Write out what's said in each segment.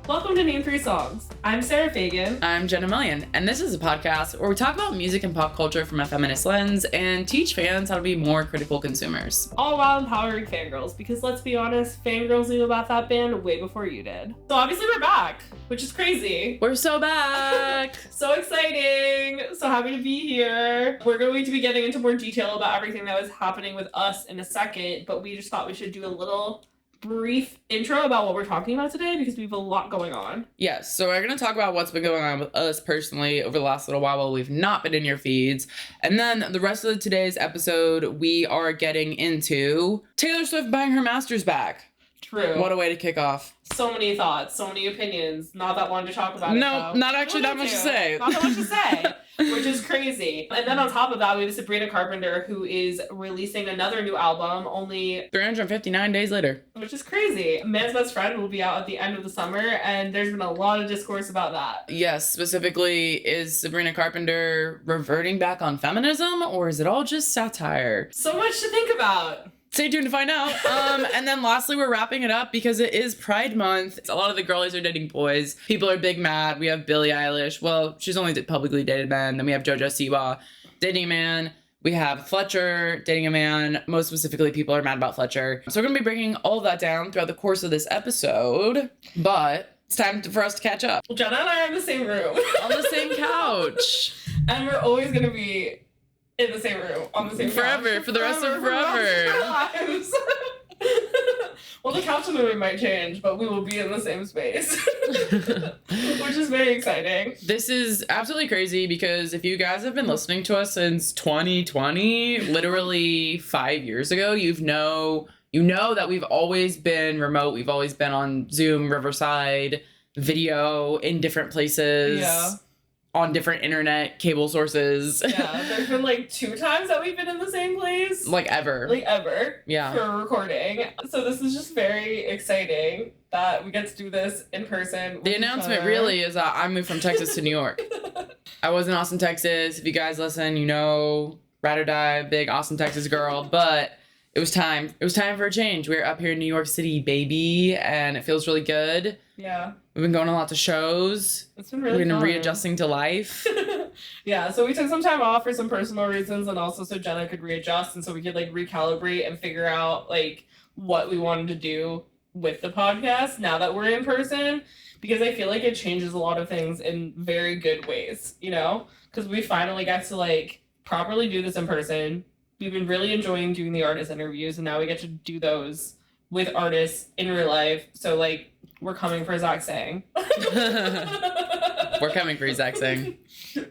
Welcome to Name 3 Songs. I'm Sarah Fagan. I'm Jenna Millian, and this is a podcast where we talk about music and pop culture from a feminist lens and teach fans how to be more critical consumers. All while empowering fangirls, because let's be honest, fangirls knew about that band way before you did. So obviously we're back, which is crazy. We're so back! So exciting! So happy to be here. We're going to be getting into more detail about everything that was happening with us in a second, but we just thought we should do a little brief intro about what we're talking about today because we have a lot going on. Yes, so we're going to talk about what's been going on with us personally over the last little while we've not been in your feeds. And then the rest of today's episode, we are getting into Taylor Swift buying her master's back. True. What a way to kick off. So many thoughts, so many opinions. Not that one to talk about it, No, not actually that much to say. Not that much to say, which is crazy. And then on top of that, we have Sabrina Carpenter, who is releasing another new album only 359 days later. Which is crazy. Man's Best Friend will be out at the end of the summer, and there's been a lot of discourse about that. Yes, specifically, is Sabrina Carpenter reverting back on feminism, or is it all just satire? So much to think about. Stay tuned to find out. And then lastly, we're wrapping it up because it is Pride Month. A lot of the girlies are dating boys. People are big mad. We have Billie Eilish. Well, she's only publicly dated men. Then we have JoJo Siwa dating a man. We have Fletcher dating a man. Most specifically, people are mad about Fletcher. So we're going to be breaking all of that down throughout the course of this episode. But it's time for us to catch up. Well, Jenna and I are in the same room. On the same couch. And we're always going to be in the same room, on the same forever, couch. For the rest of forever. Our lives. Well, the couch in the room might change, but we will be in the same space. Which is very exciting. This is absolutely crazy because if you guys have been listening to us since 2020, literally 5 years ago, you know that we've always been remote. We've always been on Zoom, Riverside, video in different places. Yeah. On different internet cable sources. Yeah, there's been like 2 times that we've been in the same place. Like ever. Yeah. For recording. So this is just very exciting that we get to do this in person. The announcement really is that I moved from Texas to New York. I was in Austin, Texas. If you guys listen, you know, ride or die, big Austin, Texas girl. But it was time. It was time for a change. We're up here in New York City, baby, and it feels really good. Yeah. We've been going to lots of shows. It's been really We've been fun. readjusting to life. Yeah, so we took some time off for some personal reasons and also so Jenna could readjust and so we could like recalibrate and figure out like what we wanted to do with the podcast now that we're in person, because I feel like it changes a lot of things in very good ways, you know? Because we finally got to like properly do this in person. We've been really enjoying doing the artist interviews and now we get to do those with artists in real life. So like we're coming for Zach Sang. We're coming for Zach Sang.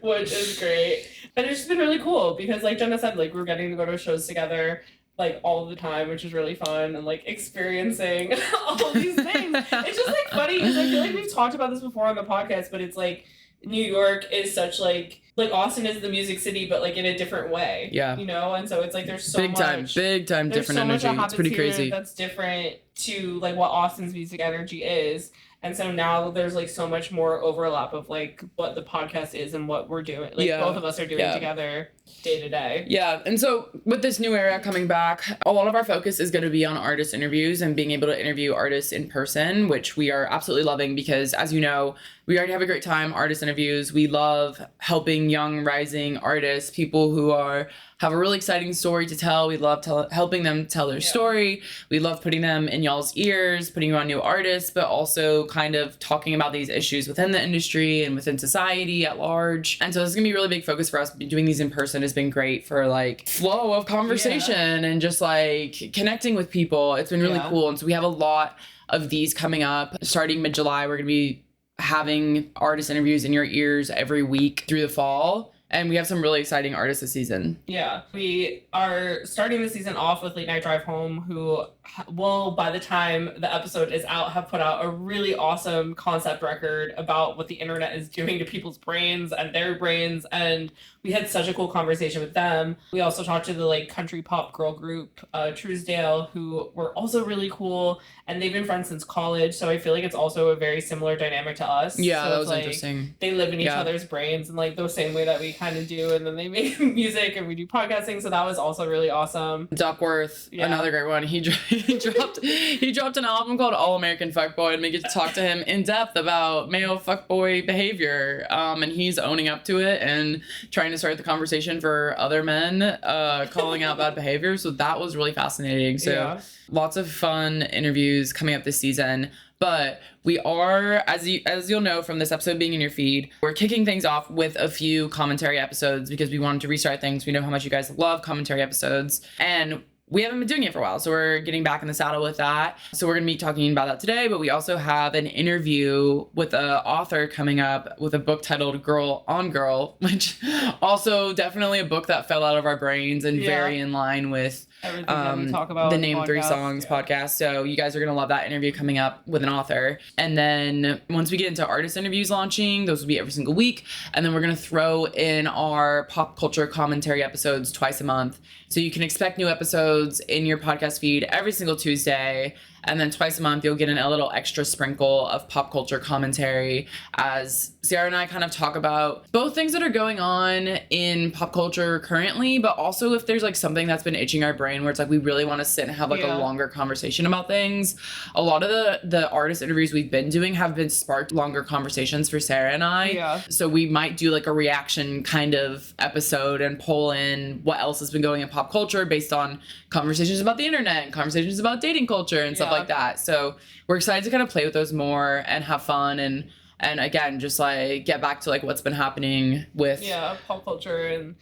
Which is great. And it's just been really cool because like Jenna said, like we're getting to go to shows together like all the time, which is really fun, and like experiencing all these things. It's just like funny because I feel like we've talked about this before on the podcast, but it's like New York is such like Austin is the music city, but like in a different way. Yeah. You know, and so it's like there's so big much time different energy. It's pretty crazy. That's different to like what Austin's music energy is. And so now there's like so much more overlap of like what the podcast is and what we're doing. Like both of us are doing together day to day. Yeah. And so with this new era coming back, a lot of our focus is going to be on artist interviews and being able to interview artists in person, which we are absolutely loving because as you know, we already have a great time, artist interviews. We love helping young rising artists, people who have a really exciting story to tell. We love helping them tell their story. We love putting them in y'all's ears, putting you on new artists, but also kind of talking about these issues within the industry and within society at large. And so this is gonna be a really big focus for us. Doing these in person has been great for like flow of conversation and just like connecting with people. It's been really cool. And so we have a lot of these coming up. Starting mid-July, we're gonna be having artist interviews in your ears every week through the fall. And we have some really exciting artists this season. Yeah, we are starting the season off with Late Night Drive Home, who will, by the time the episode is out, have put out a really awesome concept record about what the internet is doing to people's brains and their brains. And we had such a cool conversation with them. We also talked to the like country pop girl group, Truesdale, who were also really cool. And they've been friends since college. So I feel like it's also a very similar dynamic to us. Yeah, so that was like, interesting. They live in each other's brains in like the same way that we kind of do, and then they make music and we do podcasting, so that was also really awesome. Duckworth, another great one. He dropped an album called All American Fuckboy, and we get to talk to him in depth about male fuckboy behavior, and he's owning up to it and trying to start the conversation for other men, calling out bad behavior. So that was really fascinating. So lots of fun interviews coming up this season. But we are, as you'll know from this episode being in your feed, we're kicking things off with a few commentary episodes because we wanted to restart things. We know how much you guys love commentary episodes, and we haven't been doing it for a while, so we're getting back in the saddle with that. So we're going to be talking about that today, but we also have an interview with an author coming up with a book titled Girl on Girl, which also definitely a book that fell out of our brains and very in line with everything that we talk about the Name 3 Songs podcast. So you guys are going to love that interview coming up with an author. And then once we get into artist interviews launching, those will be every single week. And then we're going to throw in our pop culture commentary episodes twice a month. So you can expect new episodes in your podcast feed every single Tuesday. And then twice a month, you'll get a little extra sprinkle of pop culture commentary as Sarah and I kind of talk about both things that are going on in pop culture currently, but also if there's like something that's been itching our brain where it's like we really want to sit and have like a longer conversation about things. A lot of the artist interviews we've been doing have been sparked longer conversations for Sarah and I. Yeah. So we might do like a reaction kind of episode and pull in what else has been going in pop culture based on conversations about the internet and conversations about dating culture and stuff like that. So we're excited to kind of play with those more and have fun and again just like get back to like what's been happening with pop culture and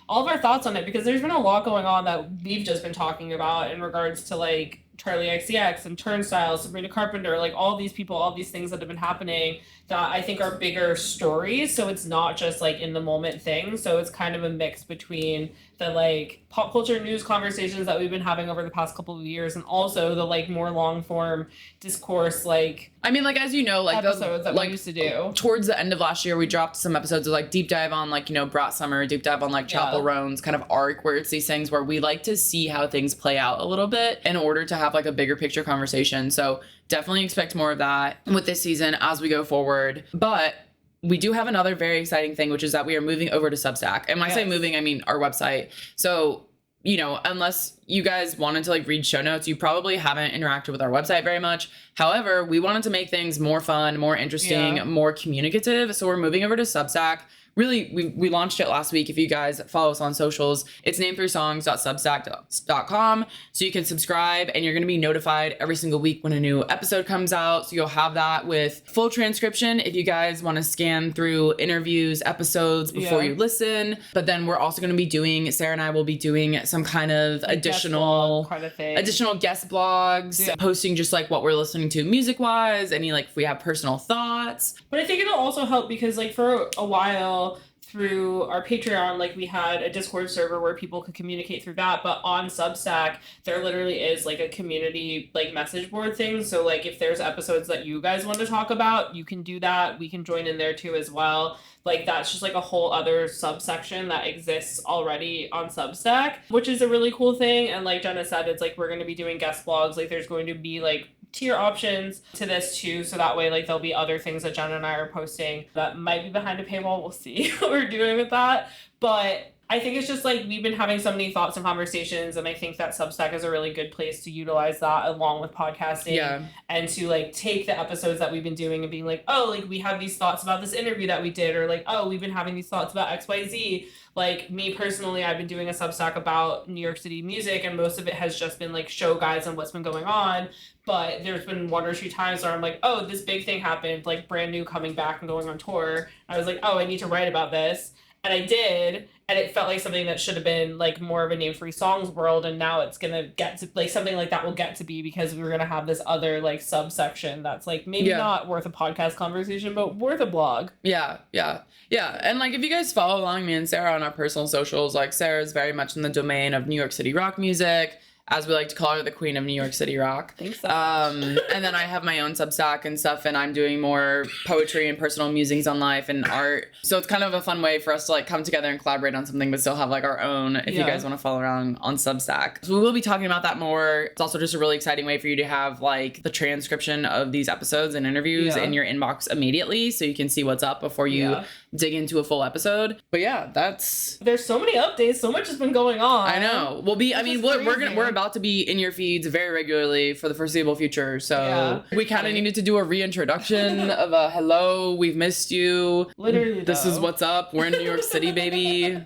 all of our thoughts on it, because there's been a lot going on that we've just been talking about in regards to like Charlie XCX and Turnstile, Sabrina Carpenter, like all these people, all these things that have been happening that I think are bigger stories. So it's not just like in the moment things. So it's kind of a mix between the like pop culture news conversations that we've been having over the past couple of years and also the like more long form discourse, like I mean, like, as you know, like episodes that we used to do. Towards the end of last year, we dropped some episodes of like deep dive on like, you know, Brat Summer, deep dive on like Chapel Roan's kind of arc, where it's these things where we like to see how things play out a little bit in order to have like a bigger picture conversation. So definitely expect more of that with this season as we go forward. But we do have another very exciting thing, which is that we are moving over to Substack. And when I say moving, I mean our website. So, you know, unless you guys wanted to like read show notes, you probably haven't interacted with our website very much. However, we wanted to make things more fun, more interesting, more communicative. So we're moving over to Substack. Really, we launched it last week. If you guys follow us on socials, it's name3songs.substack.com. So you can subscribe and you're going to be notified every single week when a new episode comes out. So you'll have that with full transcription if you guys want to scan through interviews, episodes before you listen. But then we're also going to be doing, Sarah and I will be doing some kind of additional guest blogs, posting just like what we're listening to music wise, any like if we have personal thoughts. But I think it'll also help because like for a while, through our Patreon, like we had a Discord server where people could communicate through that, but on Substack there literally is like a community like message board thing. So like if there's episodes that you guys want to talk about, you can do that. We can join in there too as well. Like that's just like a whole other subsection that exists already on Substack, which is a really cool thing. And like Jenna said, it's like we're going to be doing guest blogs. Like there's going to be like tier options to this too, so that way like there'll be other things that Jenna and I are posting that might be behind a paywall. We'll see what we're doing with that, but I think it's just like we've been having so many thoughts and conversations, and I think that Substack is a really good place to utilize that along with podcasting and to like take the episodes that we've been doing and being like, oh, like we have these thoughts about this interview that we did, or like, oh, we've been having these thoughts about XYZ. Like me personally, I've been doing a Substack about New York City music, and most of it has just been like show guides on what's been going on. But there's been one or two times where I'm like, oh, this big thing happened, like brand new, coming back and going on tour. I was like, oh, I need to write about this. And I did, and it felt like something that should have been like more of a Name 3 Songs world, and now it's gonna get to like something like that will get to be because we were gonna have this other like subsection that's like maybe not worth a podcast conversation, but worth a blog. Yeah. And like if you guys follow along me and Sarah on our personal socials, like Sarah's very much in the domain of New York City rock music. as we like to call her, the queen of New York City rock. Thanks so And then I have my own Substack and stuff, and I'm doing more poetry and personal musings on life and art. So it's kind of a fun way for us to like come together and collaborate on something, but still have like our own, if you guys want to follow around on Substack. So we will be talking about that more. It's also just a really exciting way for you to have like the transcription of these episodes and interviews in your inbox immediately, so you can see what's up before you dig into a full episode. But yeah, there's so many updates. So much has been going on. I know. We're about to be in your feeds very regularly for the foreseeable future. So we kind of needed to do a reintroduction of a hello, we've missed you. Literally, this is what's up. We're in New York City, baby.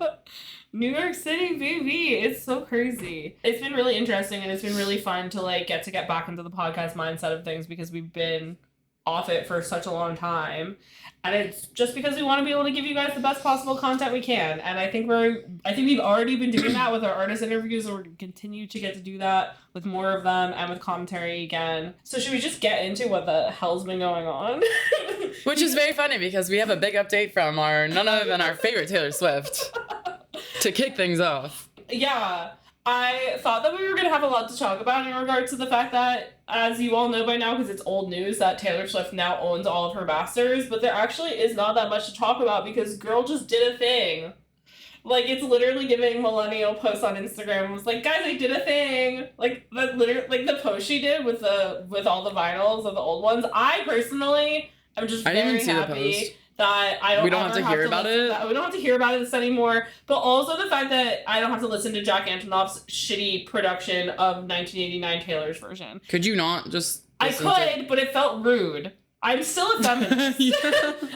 New York City, baby. It's so crazy. It's been really interesting, and it's been really fun to like get back into the podcast mindset of things, because we've been off it for such a long time. And it's just because we want to be able to give you guys the best possible content we can. And I think we've already been doing that with our artist interviews, and we're going to continue to get to do that with more of them and with commentary again. So should we just get into what the hell's been going on? Which is very funny, because we have a big update from none other than our favorite Taylor Swift to kick things off. Yeah. I thought that we were going to have a lot to talk about in regards to the fact that, as you all know by now, because it's old news, that Taylor Swift now owns all of her masters, but there actually is not that much to talk about, because girl just did a thing. Like, it's literally giving millennial posts on Instagram. It was like, guys, I did a thing. Like, the post she did with all the vinyls of the old ones. I personally am just very happy that we don't have to hear about it. We don't have to hear about this anymore. But also the fact that I don't have to listen to Jack Antonoff's shitty production of 1989 Taylor's version. Could you not just? I could, but it felt rude. I'm still a feminist.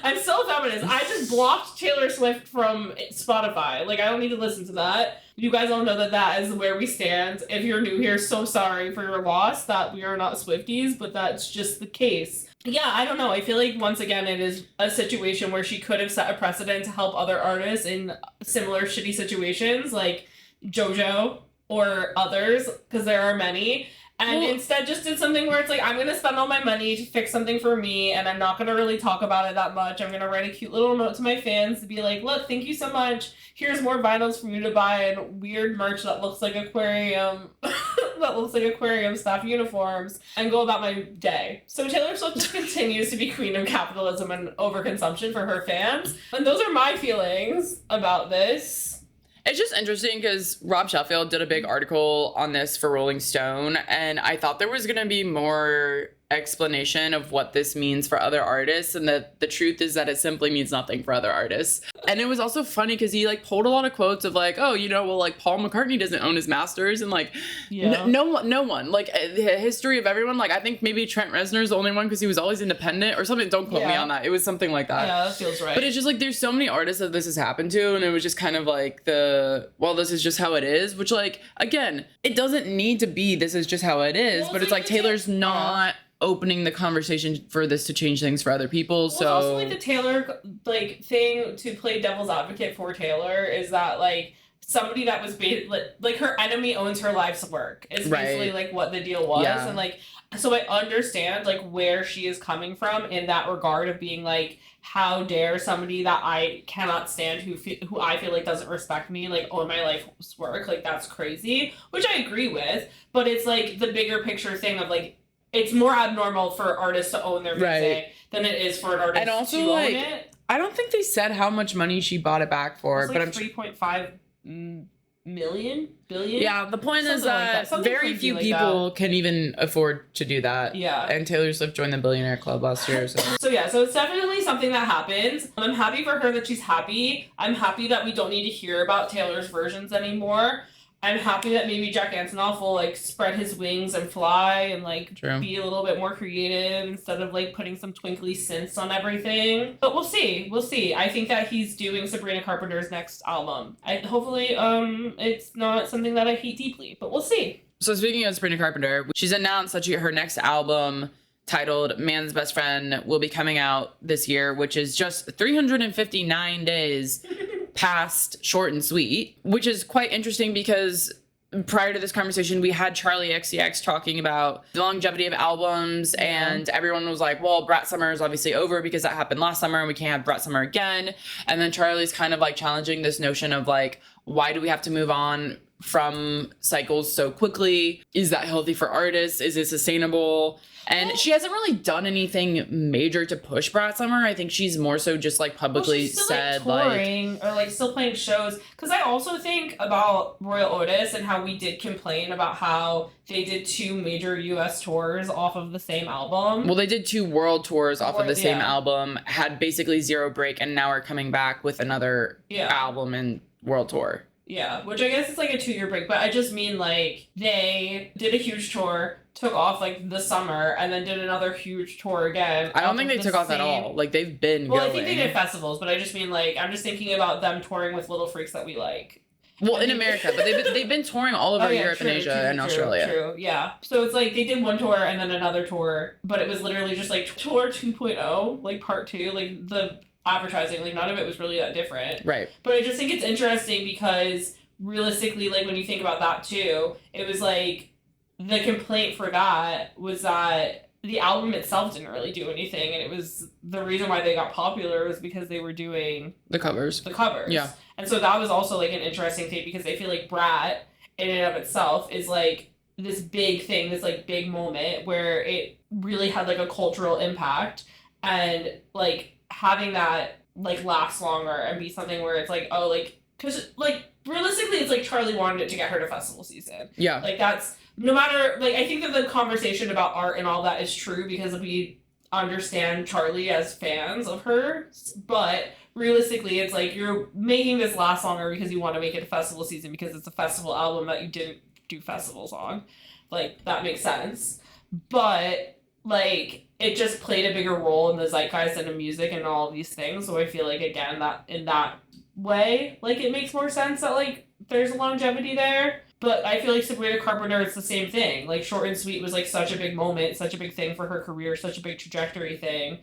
I'm still a feminist. I just blocked Taylor Swift from Spotify. Like, I don't need to listen to that. You guys all know that is where we stand. If you're new here, so sorry for your loss that we are not Swifties, but that's just the case. Yeah, I don't know. I feel like, once again, it is a situation where she could have set a precedent to help other artists in similar shitty situations, like JoJo or others, because there are many. And instead just did something where it's like, I'm going to spend all my money to fix something for me, and I'm not going to really talk about it that much. I'm going to write a cute little note to my fans to be like, look, thank you so much. Here's more vinyls for you to buy and weird merch that looks like aquarium staff uniforms, and go about my day. So Taylor Swift just continues to be queen of capitalism and overconsumption for her fans. And those are my feelings about this. It's just interesting because Rob Sheffield did a big article on this for Rolling Stone, and I thought there was going to be more explanation of what this means for other artists, and that the truth is that it simply means nothing for other artists. And it was also funny because he like pulled a lot of quotes of like, oh, you know, well, like Paul McCartney doesn't own his masters, and like no one like the history of everyone, like I think maybe Trent Reznor's the only one because he was always independent or something. Don't quote me on that. It was something like that. Yeah, that feels right. But it's just like there's so many artists that this has happened to, and it was just kind of like this is just how it is, which like again, it doesn't need to be this is just how it is, but it's like Taylor's not opening the conversation for this to change things for other people. So also like the Taylor like thing, to play devil's advocate for Taylor, is that like somebody that was like her enemy owns her life's work is basically like what the deal was. And like, so I understand like where she is coming from in that regard of being like, how dare somebody that I cannot stand who I feel like doesn't respect me like own my life's work. Like, that's crazy, which I agree with, but it's like the bigger picture thing of like, it's more abnormal for artists to own their music than it is for an artist and also, to like, own it. I don't think they said how much money she bought it back for, it's like but I'm 3.5 billion. Yeah, the point is that very few people can even afford to do that. Yeah. And Taylor Swift joined the Billionaire Club last year. So so it's definitely something that happens. I'm happy for her that she's happy. I'm happy that we don't need to hear about Taylor's versions anymore. I'm happy that maybe Jack Antonoff will like spread his wings and fly and like be a little bit more creative instead of like putting some twinkly synths on everything. But we'll see. I think that he's doing Sabrina Carpenter's next album. Hopefully it's not something that I hate deeply, but we'll see. So speaking of Sabrina Carpenter, she's announced that her next album, titled Man's Best Friend, will be coming out this year, which is just 359 days past Short and Sweet, which is quite interesting because prior to this conversation, we had Charlie XCX talking about the longevity of albums, and everyone was like, well, Brat Summer is obviously over because that happened last summer and we can't have Brat Summer again. And then Charlie's kind of like challenging this notion of like, why do we have to move on from cycles so quickly. Is that healthy for artists? Is it sustainable? And she hasn't really done anything major to push Brat Summer. I think she's more so just like publicly she's still, said touring or like still playing shows. Because I also think about Royal Otis and how we did complain about how they did 2 major U.S. tours off of the same album. Well, they did 2 world tours off of the same album, had basically 0 break, and now are coming back with another album and world tour. Yeah, which I guess is like a 2-year break, but I just mean like they did a huge tour, took off like the summer, and then did another huge tour again. I don't think they took off at all. Like they've been Well, going. I think they did festivals, but I just mean like I'm just thinking about them touring with Little Freaks that we like. Well, in America, but they've been touring all over Europe and Asia and Australia. True, yeah. So it's like they did one tour and then another tour, but it was literally just like tour 2.0, like part 2, like the advertising, like none of it was really that different. Right. But I just think it's interesting because realistically, like when you think about that too, it was like the complaint for that was that the album itself didn't really do anything, and it was the reason why they got popular was because they were doing the covers. Yeah. And so that was also like an interesting thing because I feel like Brat in and of itself is like this big thing, this like big moment where it really had like a cultural impact, and like having that like last longer and be something where it's like, oh, like, because like realistically it's like Charlie wanted it to get her to festival season. Yeah. Like that's no matter, like I think that the conversation about art and all that is true because we understand Charlie as fans of her, but realistically it's like you're making this last longer because you want to make it a festival season because it's a festival album that you didn't do festivals on. Like that makes sense. But like it just played a bigger role in the zeitgeist and the music and all of these things. So I feel like again that in that way, like it makes more sense that like there's a longevity there. But I feel like Sabrina Carpenter, it's the same thing. Like Short and Sweet was like such a big moment, such a big thing for her career, such a big trajectory thing.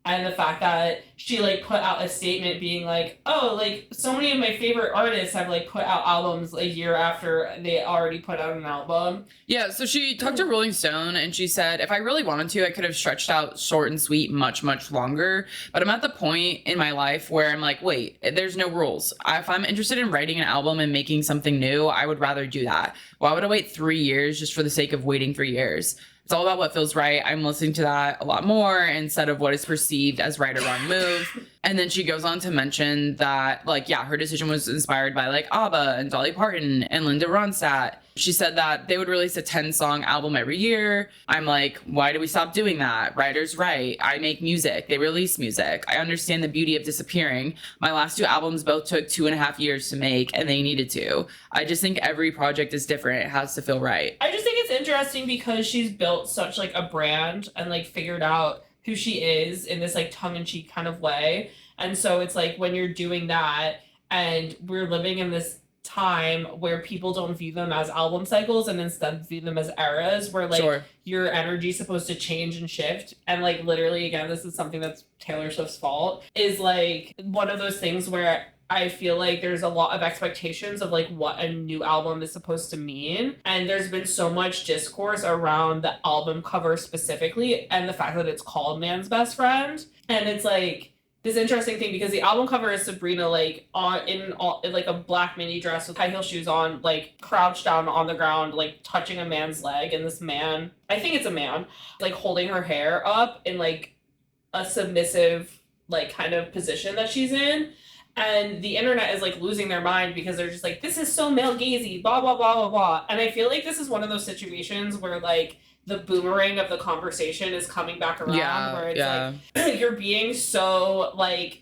And the fact that she like put out a statement being like, oh, like so many of my favorite artists have like put out albums a year after they already put out an album. Yeah, so she talked to Rolling Stone and she said, if I really wanted to, I could have stretched out Short and Sweet much, much longer. But I'm at the point in my life where I'm like, wait, there's no rules. If I'm interested in writing an album and making something new, I would rather do that. Why would I wait 3 years just for the sake of waiting 3 years? It's all about what feels right. I'm listening to that a lot more instead of what is perceived as right or wrong move. And then she goes on to mention that, like, yeah, her decision was inspired by, like, ABBA and Dolly Parton and Linda Ronstadt. She said that they would release a 10-song album every year. I'm like, why do we stop doing that? Writers write. I make music. They release music. I understand the beauty of disappearing. My last 2 albums both took 2.5 years to make, and they needed to. I just think every project is different. It has to feel right. I just think it's interesting because she's built such, like, a brand and, like, figured out who she is in this, like, tongue-in-cheek kind of way. And so it's like when you're doing that and we're living in this time where people don't view them as album cycles and instead view them as eras where like your energy is supposed to change and shift, and like literally again this is something that's Taylor Swift's fault, is like one of those things where I feel like there's a lot of expectations of like what a new album is supposed to mean, and there's been so much discourse around the album cover specifically and the fact that it's called Man's Best Friend, and it's like this interesting thing because the album cover is Sabrina like in like a black mini dress with high heel shoes on, like crouched down on the ground, like touching a man's leg, and this man, I think it's a man, like holding her hair up in like a submissive like kind of position that she's in. And the internet is like losing their mind because they're just like, this is so male gazy, blah blah blah blah blah. And I feel like this is one of those situations where like the boomerang of the conversation is coming back around, where it's like you're being so like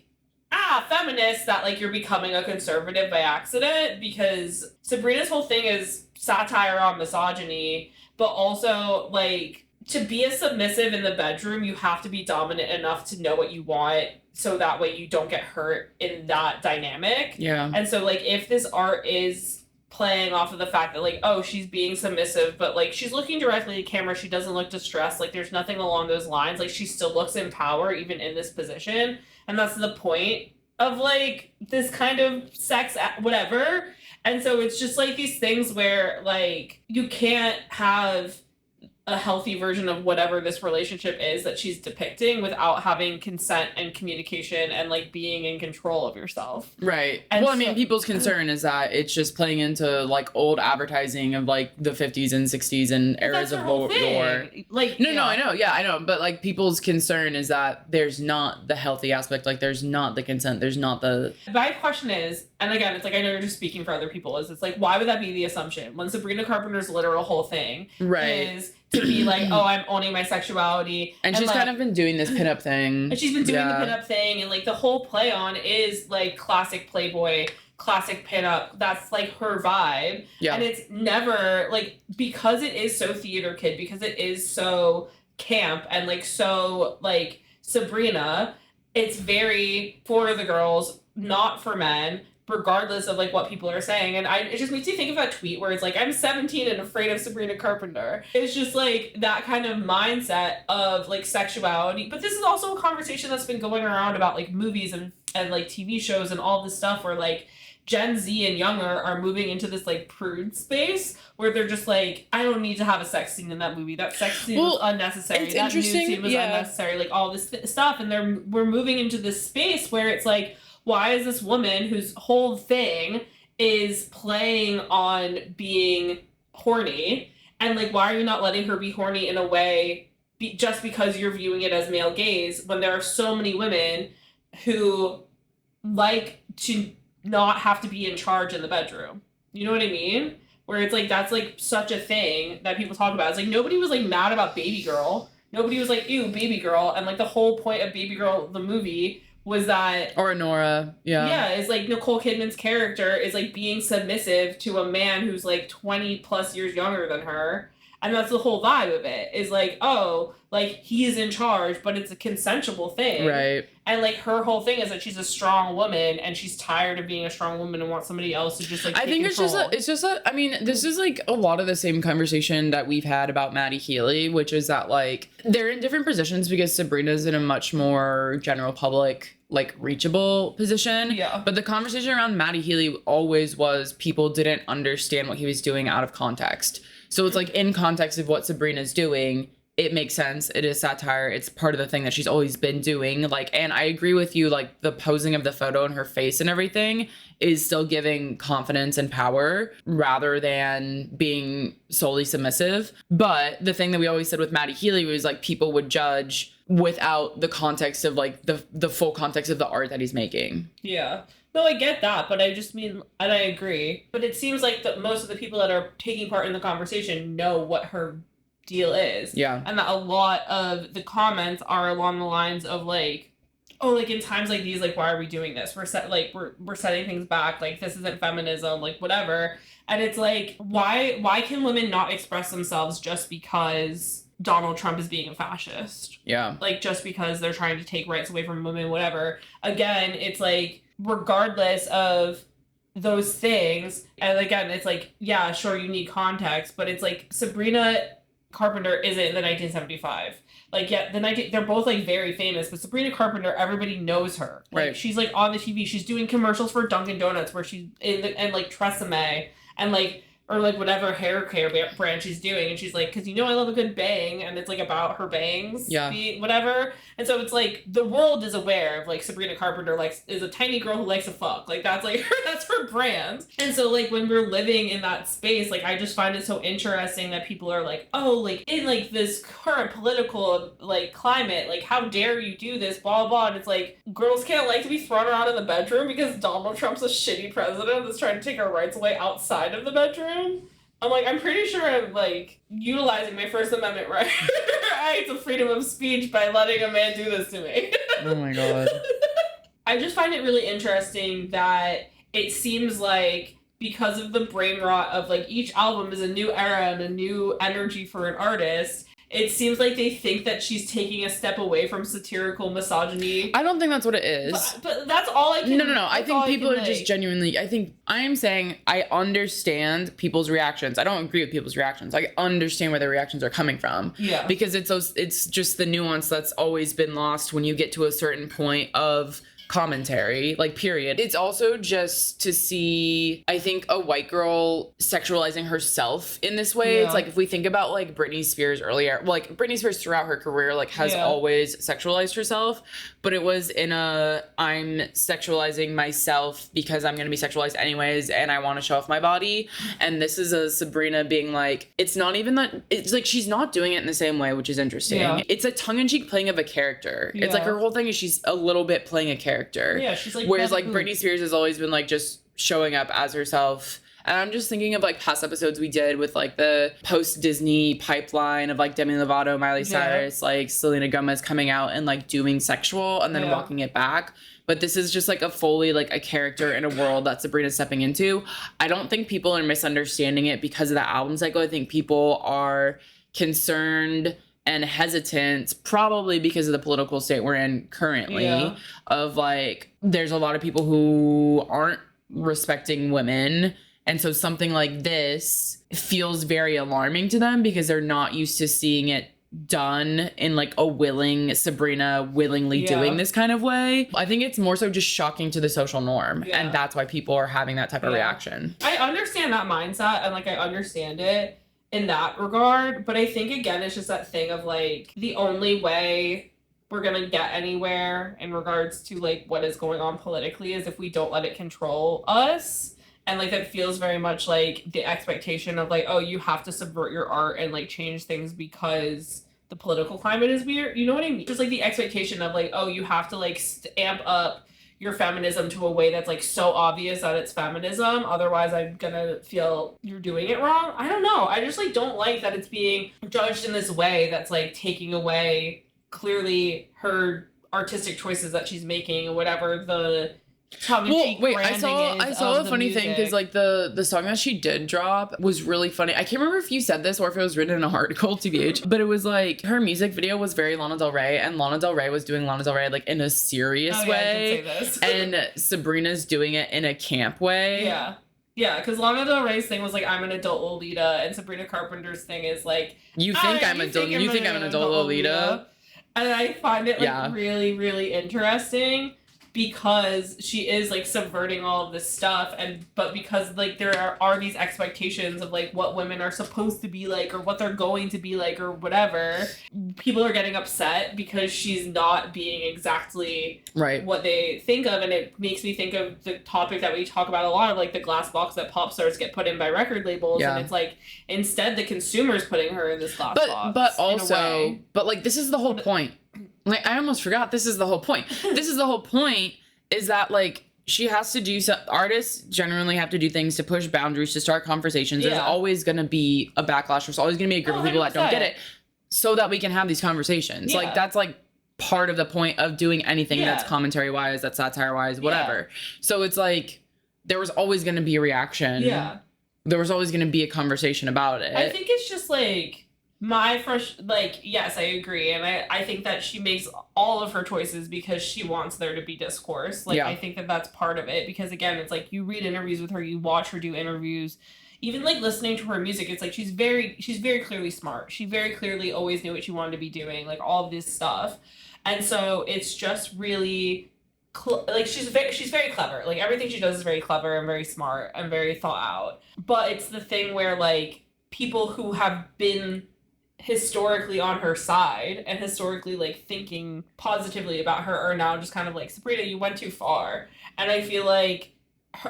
feminist that like you're becoming a conservative by accident, because Sabrina's whole thing is satire on misogyny, but also like to be a submissive in the bedroom you have to be dominant enough to know what you want so that way you don't get hurt in that dynamic. And so like if this art is playing off of the fact that like, oh, she's being submissive, but like she's looking directly at camera, she doesn't look distressed, like there's nothing along those lines, like she still looks in power even in this position, and that's the point of like this kind of sex whatever. And so it's just like these things where like you can't have a healthy version of whatever this relationship is that she's depicting without having consent and communication and like being in control of yourself. Right. And well, I mean, people's concern is that it's just playing into like old advertising of like the 50s and 60s and eras of war. Like, no, I know. Yeah, I know. But like people's concern is that there's not the healthy aspect. Like there's not the consent. There's not the. My question is, and again, it's like I know you're just speaking for other people, is it's like, why would that be the assumption when Sabrina Carpenter's literal whole thing is to be like, oh, I'm owning my sexuality. And she's like, kind of been doing this pinup thing. And she's been doing the pinup thing, and like the whole play on is like classic Playboy, classic pinup. That's like her vibe. Yeah. And it's never like, because it is so theater kid, because it is so camp and like so like Sabrina, it's very for the girls, not for men, regardless of like what people are saying. And it just makes me think of that tweet where it's like, I'm 17 and afraid of Sabrina Carpenter. It's just like that kind of mindset of like sexuality. But this is also a conversation that's been going around about like movies and like TV shows and all this stuff where like Gen Z and younger are moving into this like prude space where they're just like, I don't need to have a sex scene in that movie. That sex scene was unnecessary. That nude scene was unnecessary. Like all this stuff. And we're moving into this space where it's like, why is this woman whose whole thing is playing on being horny? And like, why are you not letting her be horny in a way just because you're viewing it as male gaze when there are so many women who like to not have to be in charge in the bedroom? You know what I mean? Where it's like, that's like such a thing that people talk about. It's like, nobody was like mad about Baby Girl. Nobody was like, ew, Baby Girl. And like the whole point of Baby Girl, the movie, was that... Or Nora, Yeah, it's like Nicole Kidman's character is like being submissive to a man who's like 20 plus years younger than her. And that's the whole vibe of it, is like, oh, like he's in charge, but it's a consensual thing. Right. And like her whole thing is that she's a strong woman and she's tired of being a strong woman and wants somebody else to just like I think control. it's just I mean, this is like a lot of the same conversation that we've had about Maddie Healy, which is that like they're in different positions because Sabrina's in a much more general public, like reachable position. Yeah. But the conversation around Maddie Healy always was people didn't understand what he was doing out of context. So it's like in context of what Sabrina's doing, it makes sense. It is satire. It's part of the thing that she's always been doing. Like, and I agree with you, like the posing of the photo and her face and everything is still giving confidence and power rather than being solely submissive. But the thing that we always said with Maddie Healy was like people would judge without the context of like the full context of the art that he's making. Yeah. No, I get that, but I just mean, and I agree, but it seems like that most of the people that are taking part in the conversation know what her deal is. Yeah. And that a lot of the comments are along the lines of like, oh, like in times like these, like, why are we doing this? We're setting things back. Like, this isn't feminism, like whatever. And it's like, why can women not express themselves just because Donald Trump is being a fascist? Yeah. Like, just because they're trying to take rights away from women, whatever. Again, it's like, regardless of those things, and again, it's like, yeah, sure, you need context, but it's like Sabrina Carpenter isn't in the 1975. Like, yeah, they're both like very famous, but Sabrina Carpenter, everybody knows her. Like, right. She's like on the TV. She's doing commercials for Dunkin' Donuts where she's and like Tresemme and like, or like whatever hair care brand she's doing, and she's like, because you know I love a good bang, and it's like about her bangs, whatever. And so it's like the world is aware of like Sabrina Carpenter is a tiny girl who likes to fuck, like that's like that's her brand. And so like when we're living in that space, like I just find it so interesting that people are like, oh, like in like this current political like climate, like how dare you do this, blah blah blah. And it's like girls can't like to be thrown around in the bedroom because Donald Trump's a shitty president that's trying to take our rights away outside of the bedroom. I'm like, I'm pretty sure I'm like utilizing my First Amendment rights of freedom of speech by letting a man do this to me. Oh my god. I just find it really interesting that it seems like because of the brain rot of like each album is a new era and a new energy for an artist, it seems like they think that she's taking a step away from satirical misogyny. I don't think that's what it is. But that's all I can... No. I think people are just genuinely... I'm saying I understand people's reactions. I don't agree with people's reactions. I understand where their reactions are coming from. Yeah. Because it's just the nuance that's always been lost when you get to a certain point of commentary, like, period. It's also just to see, I think, a white girl sexualizing herself in this way. It's like, if we think about like Britney Spears earlier, like Britney Spears throughout her career, like, has always sexualized herself, but it was in a, I'm sexualizing myself because I'm going to be sexualized anyways and I want to show off my body. And this is a Sabrina being like, it's not even that, it's like she's not doing it in the same way, which is interesting. It's a tongue-in-cheek playing of a character. It's like her whole thing is she's a little bit playing a character. Yeah, she's like, whereas like Britney Spears has always been like just showing up as herself. And I'm just thinking of like past episodes we did with like the post Disney pipeline of like Demi Lovato, Miley Cyrus, like Selena Gomez coming out and like doing sexual and then walking it back. But this is just like a fully like a character in a world that Sabrina's stepping into. I don't think people are misunderstanding it because of the album cycle. I think people are concerned and hesitant, probably because of the political state we're in currently, of like, there's a lot of people who aren't respecting women. And so something like this feels very alarming to them because they're not used to seeing it done in like a willing Sabrina willingly doing this kind of way. I think it's more so just shocking to the social norm. And that's why people are having that type of reaction. I understand that mindset and like I understand it in that regard, but I think again it's just that thing of like the only way we're gonna get anywhere in regards to like what is going on politically is if we don't let it control us. And like that feels very much like the expectation of like, oh, you have to subvert your art and like change things because the political climate is weird, you know what I mean? Just like the expectation of like, oh, you have to like amp up your feminism to a way that's like so obvious that it's feminism, otherwise I'm gonna feel you're doing it wrong. I don't know, I just like don't like that it's being judged in this way that's like taking away clearly her artistic choices that she's making or whatever the well, wait, I saw a funny thing because like the song that she did drop was really funny. I can't remember if you said this or if it was written in an article, TBH, but it was like her music video was very Lana Del Rey, and Lana Del Rey was doing Lana Del Rey like in a serious way, I did say this. And Sabrina's doing it in a camp way. Yeah, because Lana Del Rey's thing was like, I'm an adult Lolita, and Sabrina Carpenter's thing is like, you think I'm an adult Lolita. And I find it like really, really interesting. Because she is like subverting all of this stuff, but because like there are these expectations of like what women are supposed to be like or what they're going to be like or whatever, people are getting upset because she's not being exactly what they think of. And it makes me think of the topic that we talk about a lot of like the glass box that pop stars get put in by record labels, and it's like instead the consumer's putting her in this glass box. But also, but like this is the whole point. Like, I almost forgot. This is the whole point. Is that, like, she has to do artists generally have to do things to push boundaries, to start conversations. There's always going to be a backlash. There's always going to be a group of people that don't get it so that we can have these conversations. Like, that's, like, part of the point of doing anything that's commentary-wise, that's satire-wise, whatever. So it's, like, there was always going to be a reaction. There was always going to be a conversation about it. I think it's just, like... yes, I agree. And I think that she makes all of her choices because she wants there to be discourse. Like, I think that that's part of it. Because, again, it's like you read interviews with her, you watch her do interviews. Even, like, listening to her music, it's like she's very clearly smart. She very clearly always knew what she wanted to be doing, like, all of this stuff. And so it's just really... she's very clever. Like, everything she does is very clever and very smart and very thought out. But it's the thing where, like, people who have been... historically on her side and historically like thinking positively about her are now just kind of like, Sabrina, you went too far. And I feel like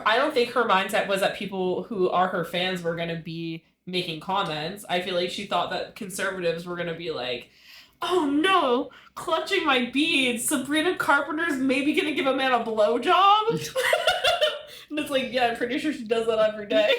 I don't think her mindset was that people who are her fans were going to be making comments. I feel like she thought that conservatives were going to be like, oh no, clutching my beads, Sabrina Carpenter's maybe going to give a man a blowjob. And it's like, yeah, I'm pretty sure she does that every day.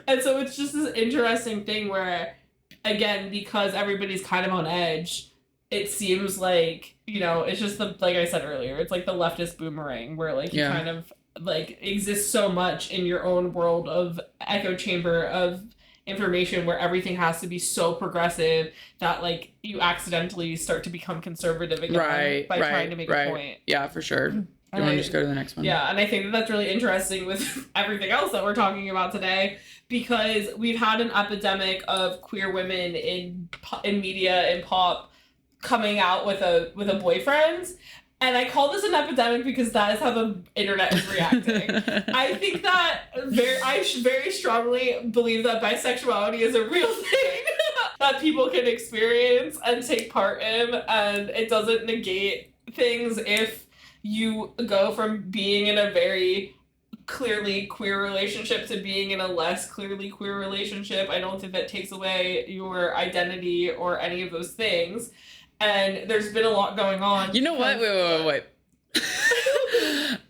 And so it's just this interesting thing where, again, because everybody's kind of on edge, it seems like, it's just like I said earlier, it's like the leftist boomerang where like you kind of like exist so much in your own world of echo chamber of information where everything has to be so progressive that like you accidentally start to become conservative again by trying to make a point. Yeah, for sure. You want to just go to the next one? Yeah, and I think that's really interesting with everything else that we're talking about today, because we've had an epidemic of queer women in media and pop coming out with a boyfriend. And I call this an epidemic because that is how the internet is reacting. I think that I very strongly believe that bisexuality is a real thing that people can experience and take part in, and it doesn't negate things if you go from being in a very clearly queer relationship to being in a less clearly queer relationship. I don't think that takes away your identity or any of those things. And there's been a lot going on. You know what? Wait.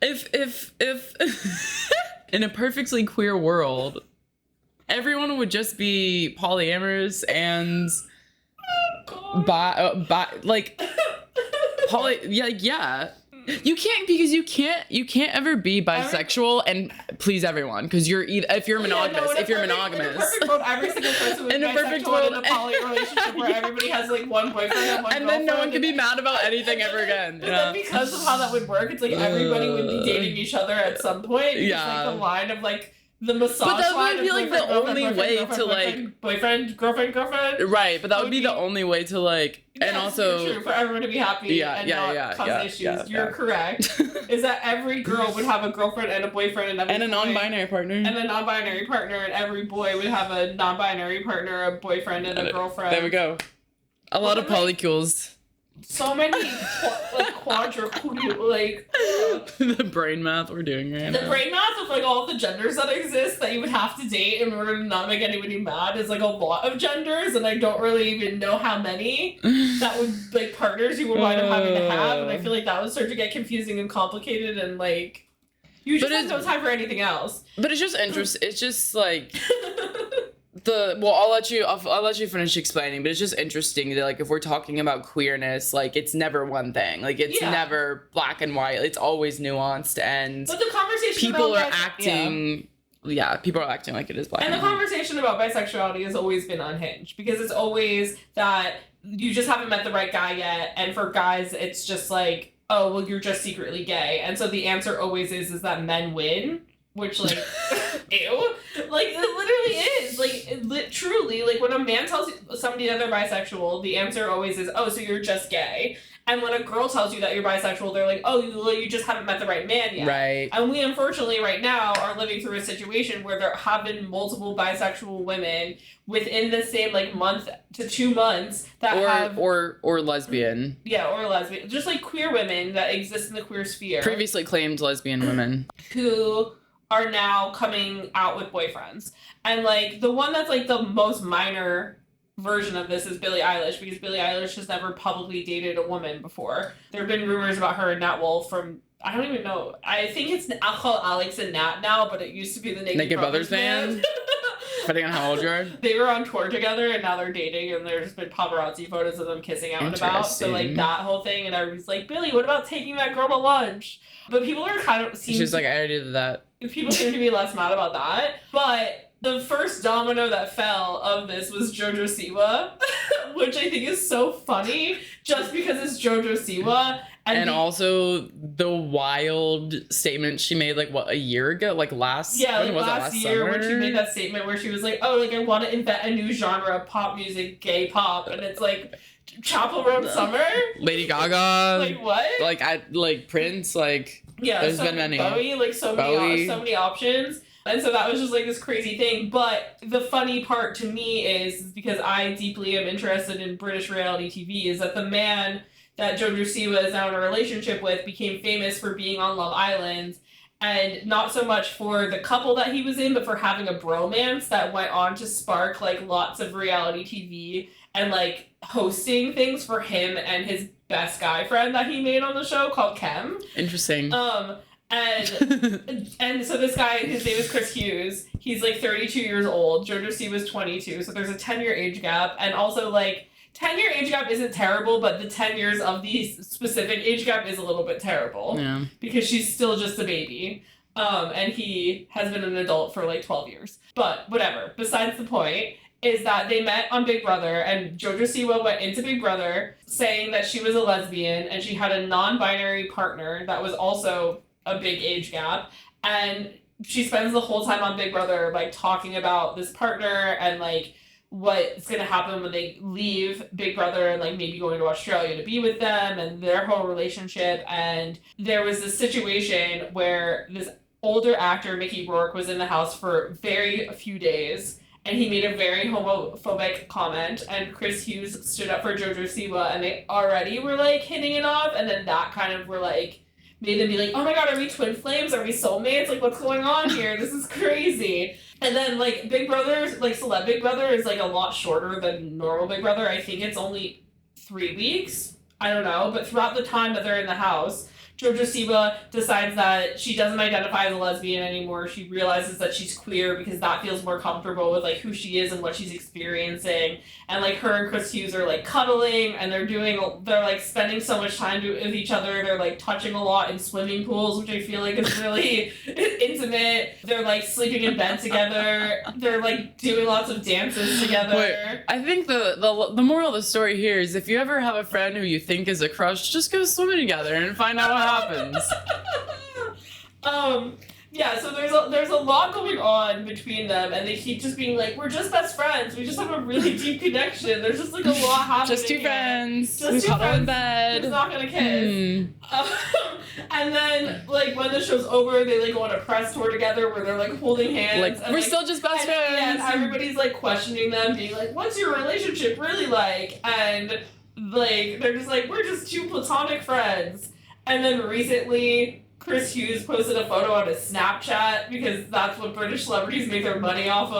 If in a perfectly queer world, everyone would just be polyamorous and yeah. You can't, because you can't ever be bisexual and please everyone, because if you're monogamous. In a perfect world, every single person would be bisexual in a poly relationship where everybody has like one boyfriend and one girlfriend. And then no one can be mad about anything ever again. But then because of how that would work, it's like everybody would be dating each other at some point. Yeah. Like the line of like the massage. But that would be like the only way to like boyfriend, girlfriend. Right, but that would be the only way to like, and also true for everyone to be happy and not cause issues. You're correct. Is that every girl would have a girlfriend and a boyfriend and a non-binary partner. And a non-binary partner, and every boy would have a non-binary partner, a boyfriend and a girlfriend. There we go. A lot of polycules. So many quadruple the brain math we're doing right now. The brain math of like all the genders that exist that you would have to date in order to not make anybody mad is like a lot of genders, and I don't really even know how many that would like partners you would wind up having to have, and I feel like that would start to get confusing and complicated, and like you just have no time for anything else. But it's just interesting. It's just like I'll let you finish explaining, but it's just interesting that like if we're talking about queerness, like it's never one thing. Like it's never black and white. It's always nuanced, and but the conversation people are acting like it is black and white. And the conversation about bisexuality has always been unhinged, because it's always that you just haven't met the right guy yet, and for guys it's just like, oh well, you're just secretly gay, and so the answer always is that men win. Which, like, ew. Like, it literally is. Like, truly, like, when a man tells somebody that they're bisexual, the answer always is, oh, so you're just gay. And when a girl tells you that you're bisexual, they're like, oh, you just haven't met the right man yet. Right. And we, unfortunately, right now, are living through a situation where there have been multiple bisexual women within the same, like, month to 2 months that Or lesbian. Yeah, or lesbian. Just, like, queer women that exist in the queer sphere. Previously claimed lesbian women. Who are now coming out with boyfriends. And, like, the one that's, like, the most minor version of this is Billie Eilish, because Billie Eilish has never publicly dated a woman before. There have been rumors about her and Nat Wolff from, I don't even know, I think it's Alex and Nat now, but it used to be the Naked Brothers band. Depending on how old you are. They were on tour together, and now they're dating, and there's been paparazzi photos of them kissing out and about. So, like, that whole thing, and everybody's like, Billie, what about taking that girl to lunch? But people are kind of... She's like, I already did that. People seem to be less mad about that. But the first domino that fell of this was JoJo Siwa, which I think is so funny, just because it's JoJo Siwa. And also the wild statement she made, like, what, a year ago? Like, last year, summer? When she made that statement where she was like, oh, like, I want to invent a new genre of pop music, gay pop. And it's like, Chapel Roan Summer? Lady Gaga. Like, what? Like Prince, like... Yeah, there's been many. Bowie, like so many options. And so that was just like this crazy thing. But the funny part to me is because I deeply am interested in British reality TV, is that the man that JoJo Siwa is now in a relationship with became famous for being on Love Island. And not so much for the couple that he was in, but for having a bromance that went on to spark like lots of reality TV and like hosting things for him and his best guy friend that he made on the show called Kem. Interesting. And so this guy, his name is Chris Hughes. He's like 32 years old. JoJo Siwa was 22, so there's a 10-year age gap. And also like 10-year age gap isn't terrible, but the 10 years of the specific age gap is a little bit terrible. Yeah. Because she's still just a baby. And he has been an adult for like 12 years. But whatever. Besides the point is that they met on Big Brother, and JoJo Siwa went into Big Brother saying that she was a lesbian and she had a non-binary partner that was also a big age gap. And she spends the whole time on Big Brother like talking about this partner and like what's going to happen when they leave Big Brother and like maybe going to Australia to be with them and their whole relationship. And there was this situation where this older actor, Mickey Rourke, was in the house for very few days. And he made a very homophobic comment, and Chris Hughes stood up for JoJo Siwa, and they already were like hitting it off, and then that kind of were like made them be like, oh my god, are we twin flames? Are we soulmates? Like, what's going on here? This is crazy. And then like Big Brother, like Celeb Big Brother is like a lot shorter than normal Big Brother. I think it's only 3 weeks. I don't know, but throughout the time that they're in the house, JoJo Siwa decides that she doesn't identify as a lesbian anymore. She realizes that she's queer because that feels more comfortable with like who she is and what she's experiencing. And like her and Chris Hughes are like cuddling, and they're like spending so much time with each other. They're like touching a lot in swimming pools, which I feel like is really intimate. They're like sleeping in bed together. They're like doing lots of dances together. Wait, I think the moral of the story here is if you ever have a friend who you think is a crush, just go swimming together and find out what happens. Yeah, so there's a lot going on between them, and they keep just being like, we're just best friends. We just have a really deep connection. There's just like a lot happening. Just two here. friends. Just we two cuddle friends. in bed. It's not gonna kiss. And then like when the show's over, they like go on a press tour together where they're like holding hands. Like and, we're still just best friends. And everybody's like questioning them, being like, what's your relationship really like? And like they're just like, we're just two platonic friends. And then recently, Chris Hughes posted a photo on his Snapchat because that's what British celebrities make their money off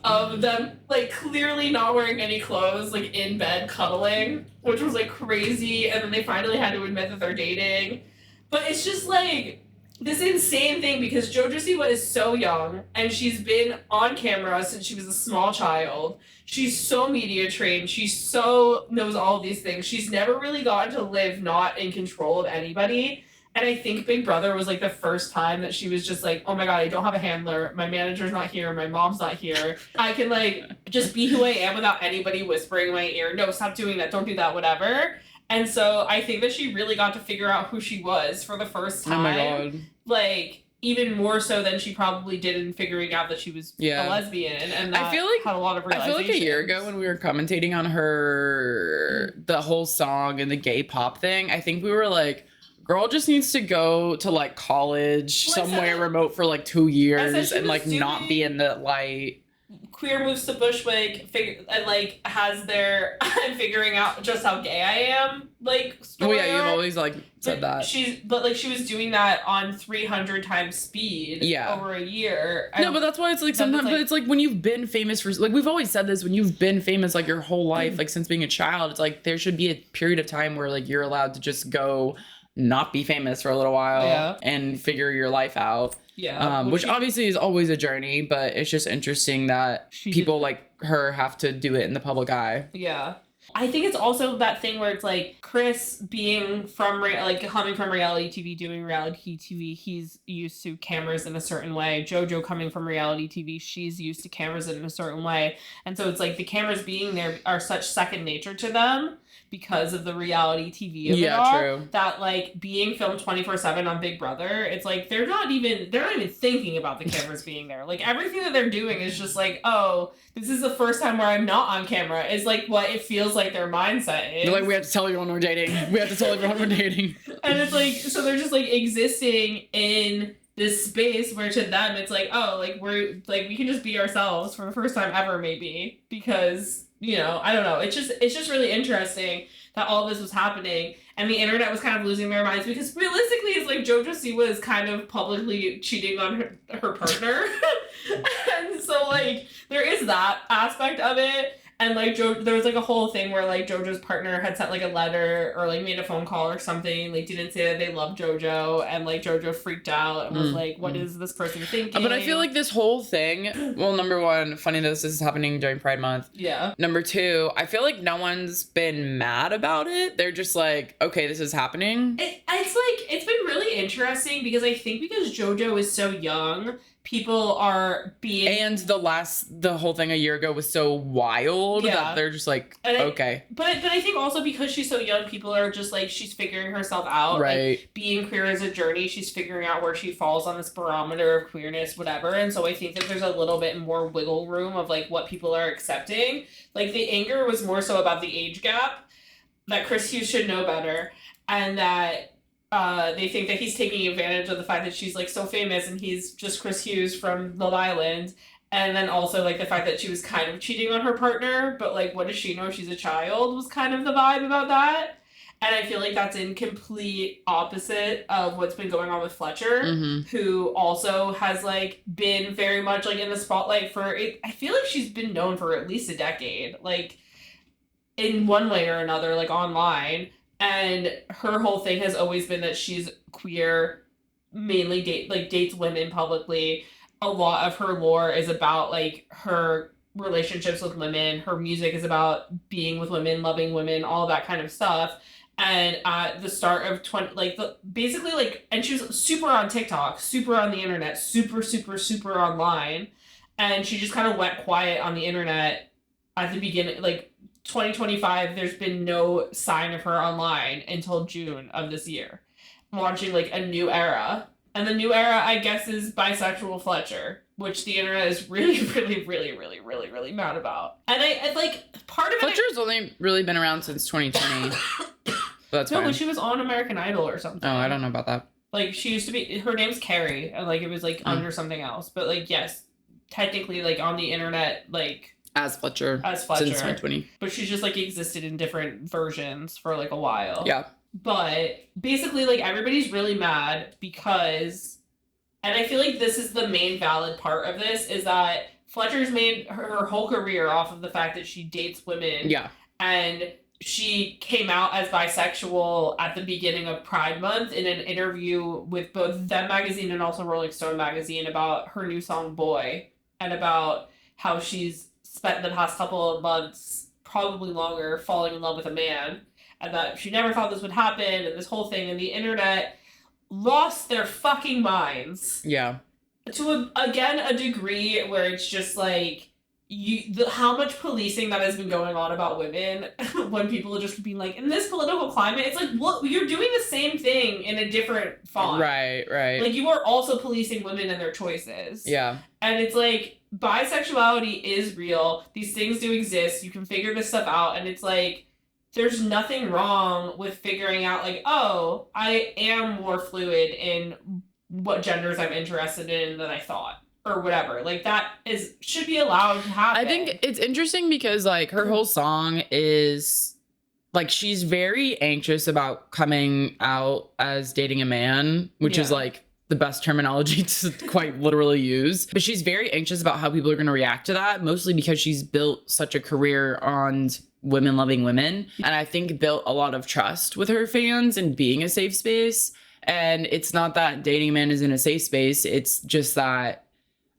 of them like clearly not wearing any clothes, like in bed cuddling, which was like crazy. And then they finally had to admit that they're dating. But it's just like this insane thing because JoJo Siwa is so young and she's been on camera since she was a small child. She's so media trained. She so knows all of these things. She's never really gotten to live not in control of anybody. And I think Big Brother was like the first time that she was just like, oh my god, I don't have a handler. My manager's not here. My mom's not here. I can like just be who I am without anybody whispering in my ear. No, stop doing that. Don't do that, whatever. And so I think that she really got to figure out who she was for the first time. Oh my god. Like, even more so than she probably did in figuring out that she was a lesbian. And that I feel like, had a lot of realizations. I feel like a year ago when we were commentating on her, the whole song and the gay pop thing, I think we were like, girl just needs to go to like college somewhere remote for like 2 years and like not be in the light. Queer moves to Bushwick and like has their I'm figuring out just how gay I am like story. Oh yeah, you've always like said that. She was doing that on 300 times speed over a year. No, but that's why it's like sometimes but it's like when you've been famous for like we've always said this, when you've been famous like your whole life, like since being a child, it's like there should be a period of time where like you're allowed to just go not be famous for a little while and figure your life out. Yeah. Which obviously is always a journey, but it's just interesting that people like her have to do it in the public eye. Yeah. I think it's also that thing where it's like Chris being from like coming from reality TV, doing reality TV, he's used to cameras in a certain way. JoJo coming from reality TV, she's used to cameras in a certain way. And so it's like the cameras being there are such second nature to them because of the reality TV of it all, true. That like being filmed 24/7 on Big Brother, it's like they're not even thinking about the cameras being there. Like everything that they're doing is just like, oh, this is the first time where I'm not on camera, is like what it feels like their mindset is. They're like, we have to tell everyone we're dating. We have to tell everyone we're dating. And it's like, so they're just like existing in this space where to them it's like, oh, like we're like we can just be ourselves for the first time ever maybe, because you know, I don't know. It's just really interesting that all this was happening and the internet was kind of losing their minds because realistically it's like JoJo Siwa is kind of publicly cheating on her partner. And so like there is that aspect of it. And like there was like a whole thing where like JoJo's partner had sent like a letter or like made a phone call or something, like didn't say that they love JoJo, and like JoJo freaked out and was like, what is this person thinking? But I feel like this whole thing, well, number one, funny that this is happening during Pride Month. Yeah. Number two, I feel like no one's been mad about it. They're just like, okay, this is happening. It's like, it's been really really interesting because I think because JoJo is so young, people are being... And the whole thing a year ago was so wild that they're just like, okay. But I think also because she's so young, people are just like, she's figuring herself out. Right. Like, being queer is a journey. She's figuring out where she falls on this barometer of queerness, whatever. And so I think that there's a little bit more wiggle room of like what people are accepting. Like the anger was more so about the age gap, that Chris Hughes should know better, and that they think that he's taking advantage of the fact that she's like so famous and he's just Chris Hughes from Love Island. And then also like the fact that she was kind of cheating on her partner, but like what does she know? She's a child was kind of the vibe about that. And I feel like that's in complete opposite of what's been going on with Fletcher, who also has like been very much like in the spotlight for it. I feel like she's been known for at least a decade, like in one way or another, like online. And her whole thing has always been that she's queer, mainly dates women publicly. A lot of her lore is about like her relationships with women. Her music is about being with women, loving women, all that kind of stuff. And at the start of and she was super on TikTok, super on the internet, super, super, super online. And she just kind of went quiet on the internet at the beginning, like 2025, there's been no sign of her online until June of this year, launching like a new era. And the new era, I guess, is bisexual Fletcher, which the internet is really, really, really, really, really, really mad about. And I like part of Fletcher's only really been around since 2020. That's fine. But she was on American Idol or something. Oh, I don't know about that. Like she used to be. Her name's Carrie, and like it was like under something else. But like yes, technically like on the internet like. As Fletcher since 2020. But she's just like existed in different versions for like a while. Yeah. But basically like everybody's really mad because, and I feel like this is the main valid part of this, is that Fletcher's made her whole career off of the fact that she dates women. Yeah. And she came out as bisexual at the beginning of Pride Month in an interview with both Them Magazine and also Rolling Stone Magazine about her new song Boy, and about how she's spent the past couple of months, probably longer, falling in love with a man, and that she never thought this would happen, and this whole thing, and the internet lost their fucking minds. Yeah. To a degree where it's just like, how much policing that has been going on about women when people are just being like, in this political climate, it's like, well, you're doing the same thing in a different font. Right. Like, you are also policing women and their choices. Yeah. And it's like, bisexuality is real. These things do exist. You can figure this stuff out. And it's like, there's nothing wrong with figuring out like, oh, I am more fluid in what genders I'm interested in than I thought. Or whatever. Like, that should be allowed to happen. I think it's interesting because, like, her whole song is, like, she's very anxious about coming out as dating a man, which is, like, the best terminology to quite literally use. But she's very anxious about how people are going to react to that, mostly because she's built such a career on women loving women. And I think built a lot of trust with her fans and being a safe space. And it's not that dating a man is in a safe space. It's just that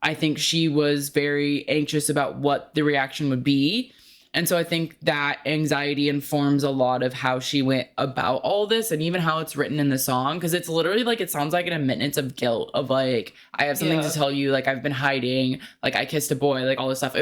I think she was very anxious about what the reaction would be. And so I think that anxiety informs a lot of how she went about all this, and even how it's written in the song. Because it's literally like, it sounds like an admittance of guilt of like, I have something to tell you, like I've been hiding, like I kissed a boy, like all this stuff. It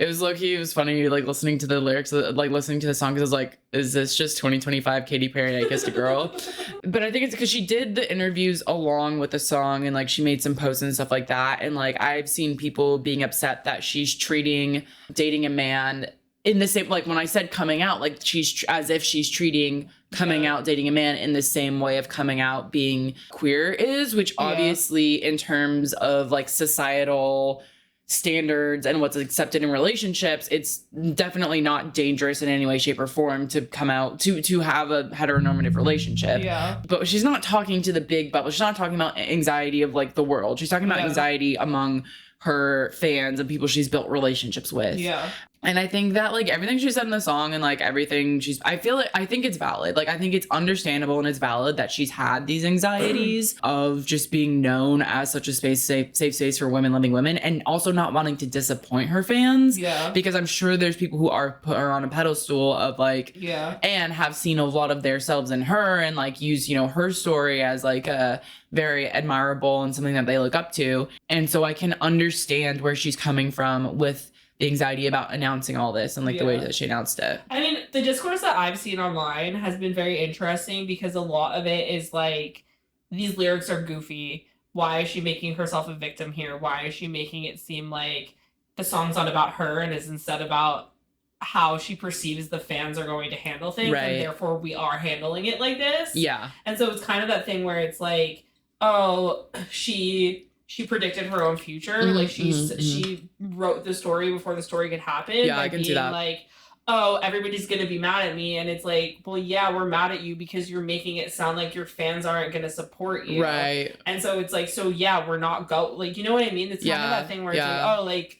was low-key, it was funny, like listening to the lyrics, like listening to the song, because I was like, is this just 2025 Katy Perry, I kissed a girl? But I think it's because she did the interviews along with the song, and like she made some posts and stuff like that. And like I've seen people being upset that she's treating dating a man in the same, like when I said coming out, like she's as if she's treating coming out, dating a man in the same way of coming out being queer is, which obviously in terms of like societal standards and what's accepted in relationships, it's definitely not dangerous in any way, shape, or form to come out to have a heteronormative relationship. Yeah. But she's not talking to the big bubble. She's not talking about anxiety of like the world. She's talking about anxiety among her fans and people she's built relationships with. Yeah. And I think that, like, everything she said in the song and, like, everything I think it's valid. Like, I think it's understandable and it's valid that she's had these anxieties of just being known as such a safe space for women loving women, and also not wanting to disappoint her fans. Yeah. Because I'm sure there's people who are put her on a pedestal of, like, and have seen a lot of their selves in her and, like, use, you know, her story as, like, a very admirable and something that they look up to. And so I can understand where she's coming from with the anxiety about announcing all this and, like, the way that she announced it. I mean, the discourse that I've seen online has been very interesting because a lot of it is like, these lyrics are goofy. Why is she making herself a victim here? Why is she making it seem like the song's not about her and is instead about how she perceives the fans are going to handle things, and therefore we are handling it like this? Yeah. And so it's kind of that thing where it's like, oh, she predicted her own future. Like, she wrote the story before the story could happen. Yeah, I can see that. Like, oh, everybody's gonna be mad at me, and it's like, well, yeah, we're mad at you because you're making it sound like your fans aren't gonna support you. Right. And so it's like, so yeah, we're not like, you know what I mean? It's kind of that thing where it's like, oh, like,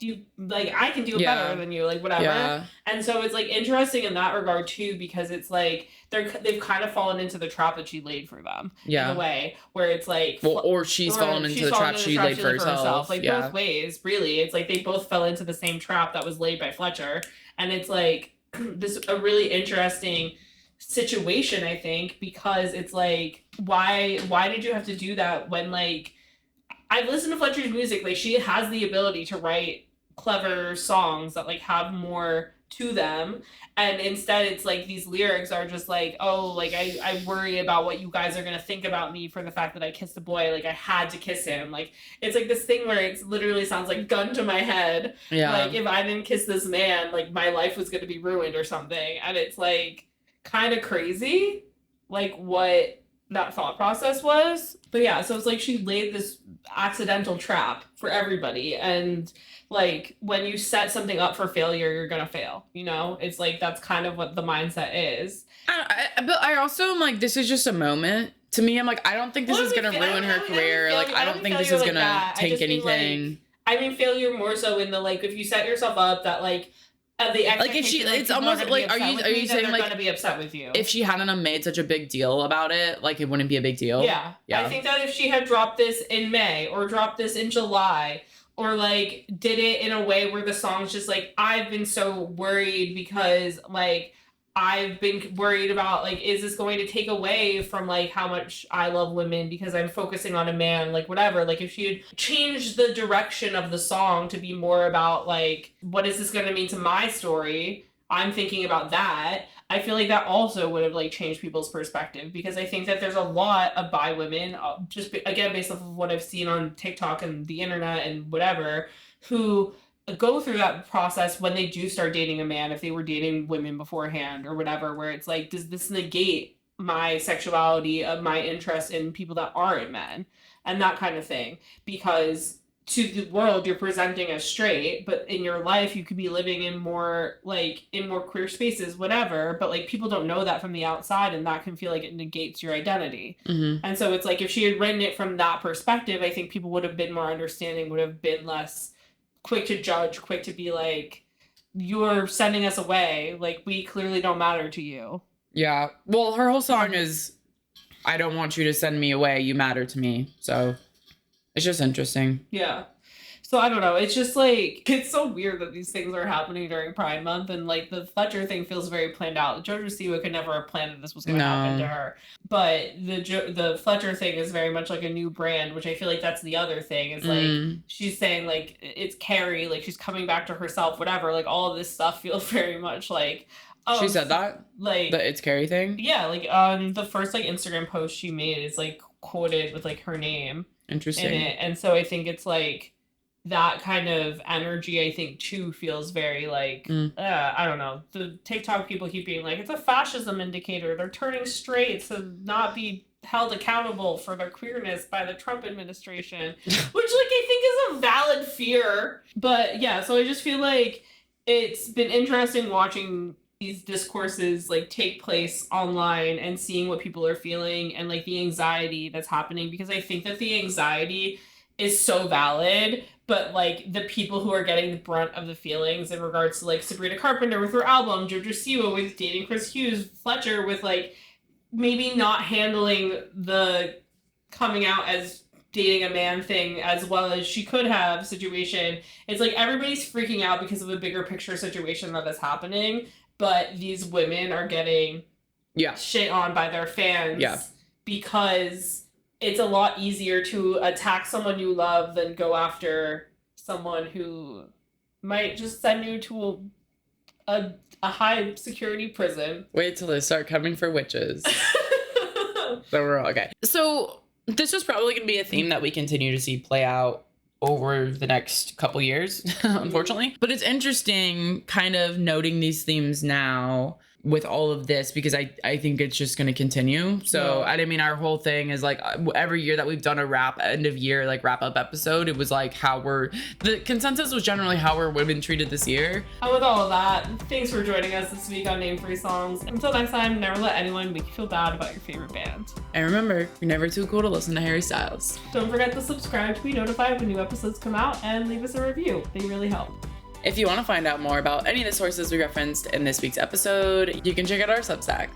you, like, I can do it better than you, like, whatever. Yeah. And so it's like interesting in that regard too, because it's like they've kind of fallen into the trap that she laid for them in a way, where it's like, well, or she's fallen into the trap she laid for herself. Like, both ways, really. It's like they both fell into the same trap that was laid by Fletcher, and it's like this a really interesting situation, I think, because it's like, why did you have to do that when, like, I've listened to Fletcher's music, like, she has the ability to write clever songs that, like, have more to them, and instead it's like these lyrics are just like, oh, like, I worry about what you guys are gonna think about me for the fact that I kissed a boy, like, I had to kiss him. Like, it's like this thing where it literally sounds like gun to my head. Like, if I didn't kiss this man, like, my life was gonna be ruined or something. And it's like kind of crazy, like, what that thought process was. But yeah, so it's like she laid this accidental trap for everybody, and like, when you set something up for failure, you're gonna fail, you know? It's like, that's kind of what the mindset is. But I also am like, this is just a moment. To me, I'm like, I don't think this is gonna ruin her career. Like, I don't think this is gonna take anything. I mean failure more so in the, like, if you set yourself up that, like, the like, if she, it's almost like, are you saying, like, gonna be upset with you if she hadn't have made such a big deal about it, like, it wouldn't be a big deal? Yeah. I think that if she had dropped this in May or dropped this in July, or, like, did it in a way where the song's just like, I've been so worried because, like, I've been worried about, like, is this going to take away from, like, how much I love women because I'm focusing on a man, like, whatever. Like, if she had changed the direction of the song to be more about, like, what is this going to mean to my story? I'm thinking about that. I feel like that also would have, like, changed people's perspective, because I think that there's a lot of bi women, just again, based off of what I've seen on TikTok and the internet and whatever, who go through that process when they do start dating a man, if they were dating women beforehand or whatever, where it's like, does this negate my sexuality, my interest in people that aren't men, and that kind of thing? Because to the world you're presenting as straight, but in your life you could be living in more, like, in more queer spaces, whatever, but, like, people don't know that from the outside, and that can feel like it negates your identity. And so it's like, if she had written it from that perspective, I think people would have been more understanding, would have been less quick to judge, quick to be like, you're sending us away, like, we clearly don't matter to you. Yeah. Well, her whole song is, I don't want you to send me away, you matter to me. So it's just interesting. Yeah. So I don't know. It's just like, it's so weird that these things are happening during Pride Month, and, like, the Fletcher thing feels very planned out. JoJo Siwa could never have planned that this was going to happen to her. But the Fletcher thing is very much like a new brand, which I feel like that's the other thing. Is like, she's saying, like, it's Carrie, like, she's coming back to herself, whatever. Like, all of this stuff feels very much like, oh, she said that? Like, the It's Carrie thing? Yeah, like, the first, like, Instagram post she made is, like, quoted with, like, her name Interesting. in it. And so I think it's like, that kind of energy, I think, too, feels very like, I don't know. The TikTok people keep being like, it's a fascism indicator. They're turning straight to not be held accountable for their queerness by the Trump administration, which, like, I think is a valid fear. But yeah, so I just feel like it's been interesting watching these discourses, like, take place online and seeing what people are feeling and, like, the anxiety that's happening, because I think that the anxiety is so valid, but like the people who are getting the brunt of the feelings in regards to like Sabrina Carpenter with her album, JoJo Siwa with dating Chris Hughes, Fletcher with like maybe not handling the coming out as dating a man thing as well as she could have situation. It's like everybody's freaking out because of a bigger picture situation that is happening, but these women are getting shit on by their fans because it's a lot easier to attack someone you love than go after someone who might just send you to a high security prison. Wait till they start coming for witches. So we're all okay. So this is probably going to be a theme that we continue to see play out over the next couple years, unfortunately. But it's interesting kind of noting these themes now with all of this, because I think it's just going to continue. So, I mean, our whole thing is like every year that we've done a end of year, like wrap up episode, it was like the consensus was generally how were women treated this year. And with all of that, thanks for joining us this week on Name Free Songs. Until next time, never let anyone make you feel bad about your favorite band. And remember, you're never too cool to listen to Harry Styles. Don't forget to subscribe to be notified when new episodes come out and leave us a review. They really help. If you want to find out more about any of the sources we referenced in this week's episode, you can check out our Substack.